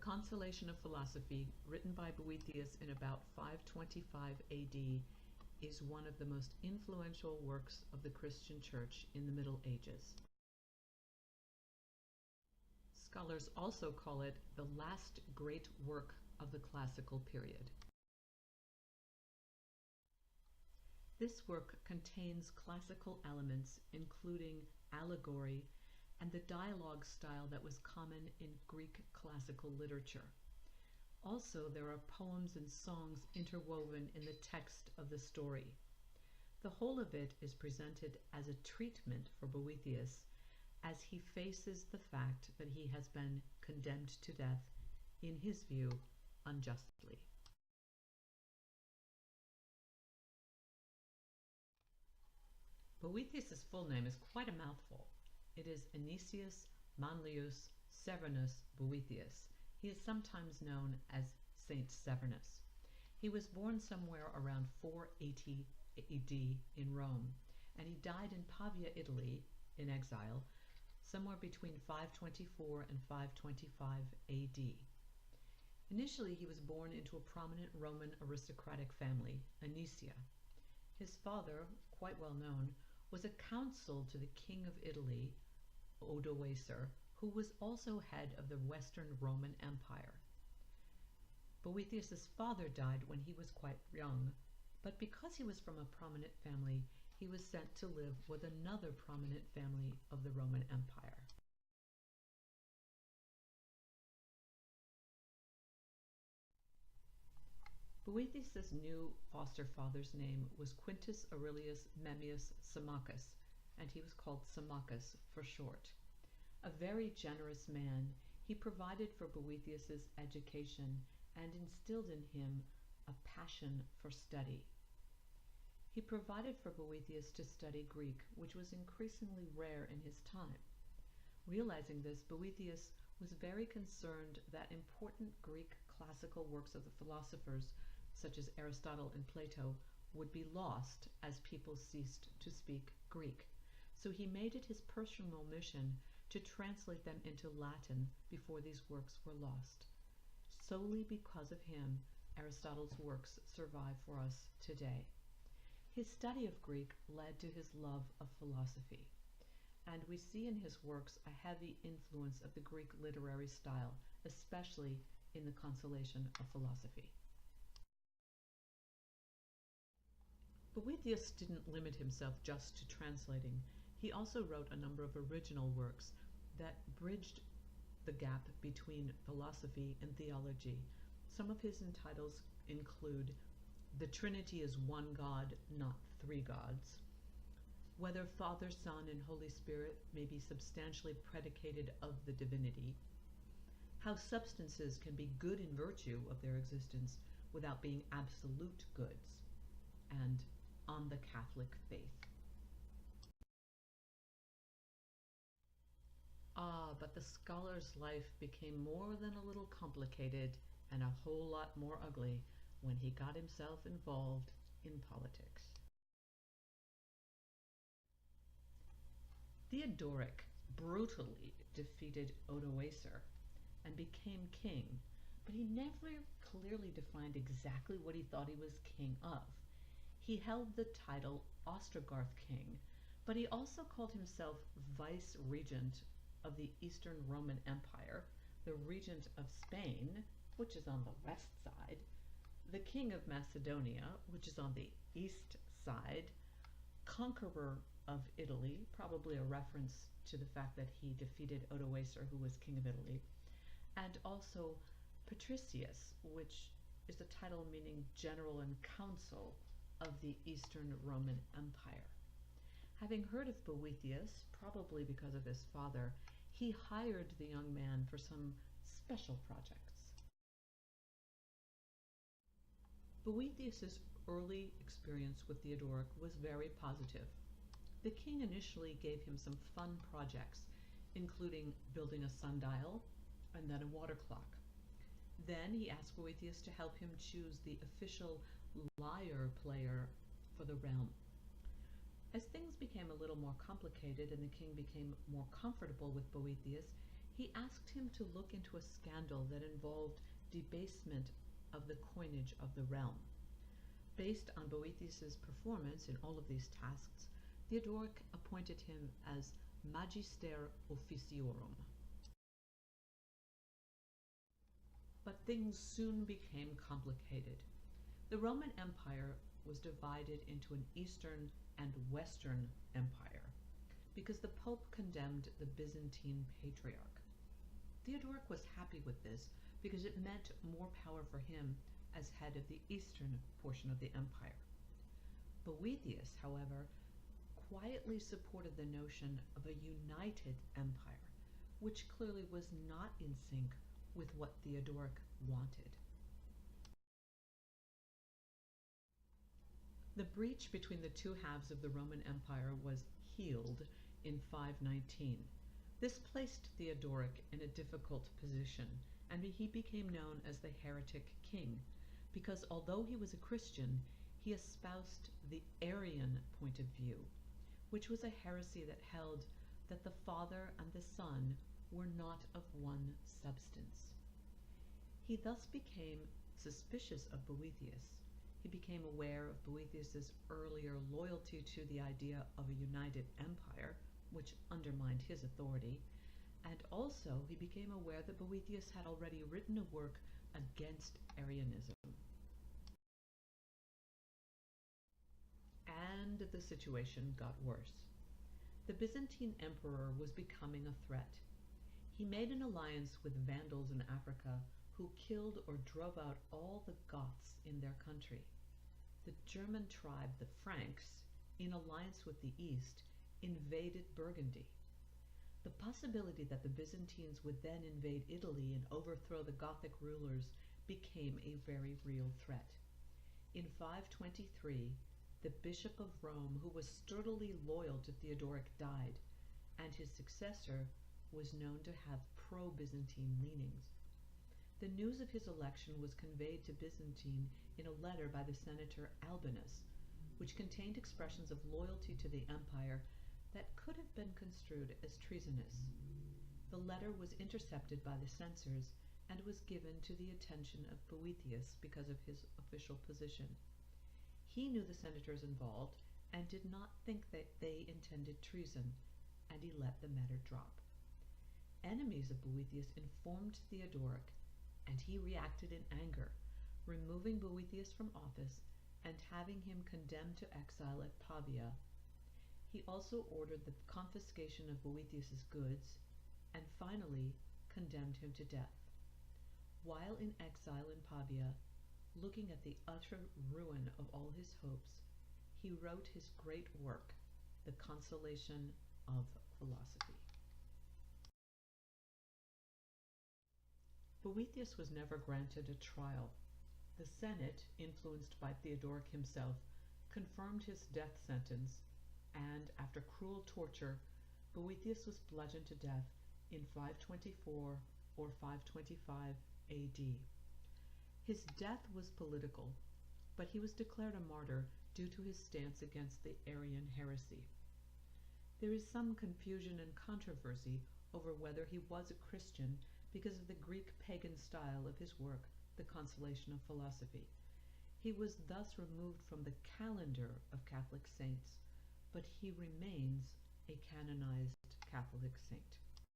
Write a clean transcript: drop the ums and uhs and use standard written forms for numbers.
Consolation of Philosophy, written by Boethius in about 525 AD, is one of the most influential works of the Christian Church in the Middle Ages. Scholars also call it the last great work of the classical period. This work contains classical elements, including allegory and the dialogue style that was common in Greek classical literature. Also, there are poems and songs interwoven in the text of the story. The whole of it is presented as a treatment for Boethius as he faces the fact that he has been condemned to death, in his view, unjustly. Boethius's full name is quite a mouthful. It is Anicius Manlius Severinus Boethius. He is sometimes known as Saint Severinus. He was born somewhere around 480 AD in Rome, and he died in Pavia, Italy, in exile, somewhere between 524 and 525 AD. Initially, he was born into a prominent Roman aristocratic family, Anicia. His father, quite well known, was a counsel to the king of Italy, Odoacer, who was also head of the Western Roman Empire. Boethius's father died when he was quite young, but because he was from a prominent family, he was sent to live with another prominent family of the Roman Empire. Boethius's new foster father's name was Quintus Aurelius Memmius Symmachus, and he was called Symmachus for short. A very generous man, he provided for Boethius's education and instilled in him a passion for study. He provided for Boethius to study Greek, which was increasingly rare in his time. Realizing this, Boethius was very concerned that important Greek classical works of the philosophers, such as Aristotle and Plato, would be lost as people ceased to speak Greek. So he made it his personal mission to translate them into Latin before these works were lost. Solely because of him, Aristotle's works survive for us today. His study of Greek led to his love of philosophy, and we see in his works a heavy influence of the Greek literary style, especially in the Consolation of Philosophy. Boethius didn't limit himself just to translating. He also wrote a number of original works that bridged the gap between philosophy and theology. Some of his titles include The Trinity is One God, Not Three Gods, Whether Father, Son, and Holy Spirit may be substantially predicated of the divinity, How substances can be good in virtue of their existence without being absolute goods, and On the Catholic Faith. But the scholar's life became more than a little complicated and a whole lot more ugly when he got himself involved in politics. Theodoric brutally defeated Odoacer and became king, but he never clearly defined exactly what he thought he was king of. He held the title Ostrogoth king, but he also called himself vice-regent of the Eastern Roman Empire, the regent of Spain, which is on the west side, the king of Macedonia, which is on the east side, conqueror of Italy, probably a reference to the fact that he defeated Odoacer, who was king of Italy, and also patricius, which is a title meaning general and council of the Eastern Roman Empire. Having heard of Boethius, probably because of his father, he hired the young man for some special projects. Boethius's early experience with Theodoric was very positive. The king initially gave him some fun projects, including building a sundial and then a water clock. Then he asked Boethius to help him choose the official lyre player for the realm. As things became a little more complicated and the king became more comfortable with Boethius, He asked him to look into a scandal that involved debasement of the coinage of the realm. Based on Boethius's performance in all of these tasks, Theodoric appointed him as Magister Officiorum. But things soon became complicated. The Roman Empire was divided into an Eastern and Western Empire because the Pope condemned the Byzantine Patriarch. Theodoric was happy with this because it meant more power for him as head of the eastern portion of the empire. Boethius, however, quietly supported the notion of a united empire, which clearly was not in sync with what Theodoric wanted. The breach between the two halves of the Roman Empire was healed in 519. This placed Theodoric in a difficult position, and he became known as the heretic king, because although he was a Christian, he espoused the Arian point of view, which was a heresy that held that the Father and the Son were not of one substance. He thus became suspicious of Boethius. He became aware of Boethius's earlier loyalty to the idea of a united empire, which undermined his authority, and also he became aware that Boethius had already written a work against Arianism. And the situation got worse. The Byzantine emperor was becoming a threat. He made an alliance with Vandals in Africa who killed or drove out all the Goths in their country. The German tribe, the Franks, in alliance with the East, invaded Burgundy. The possibility that the Byzantines would then invade Italy and overthrow the Gothic rulers became a very real threat. In 523, the Bishop of Rome, who was sturdily loyal to Theodoric, died, and his successor was known to have pro-Byzantine leanings. The news of his election was conveyed to Byzantine in a letter by the senator Albinus, which contained expressions of loyalty to the empire that could have been construed as treasonous. The letter was intercepted by the censors and was given to the attention of Boethius because of his official position. He knew the senators involved and did not think that they intended treason, and he let the matter drop. Enemies of Boethius informed Theodoric, and he reacted in anger, removing Boethius from office and having him condemned to exile at Pavia. He also ordered the confiscation of Boethius's goods and finally condemned him to death. While in exile in Pavia, looking at the utter ruin of all his hopes, he wrote his great work, The Consolation of Philosophy. Boethius was never granted a trial. The Senate, influenced by Theodoric himself, confirmed his death sentence, and after cruel torture, Boethius was bludgeoned to death in 524 or 525 AD. His death was political, but he was declared a martyr due to his stance against the Arian heresy. There is some confusion and controversy over whether he was a Christian because of the Greek pagan style of his work, The Consolation of Philosophy. He was thus removed from the calendar of Catholic saints, but he remains a canonized Catholic saint.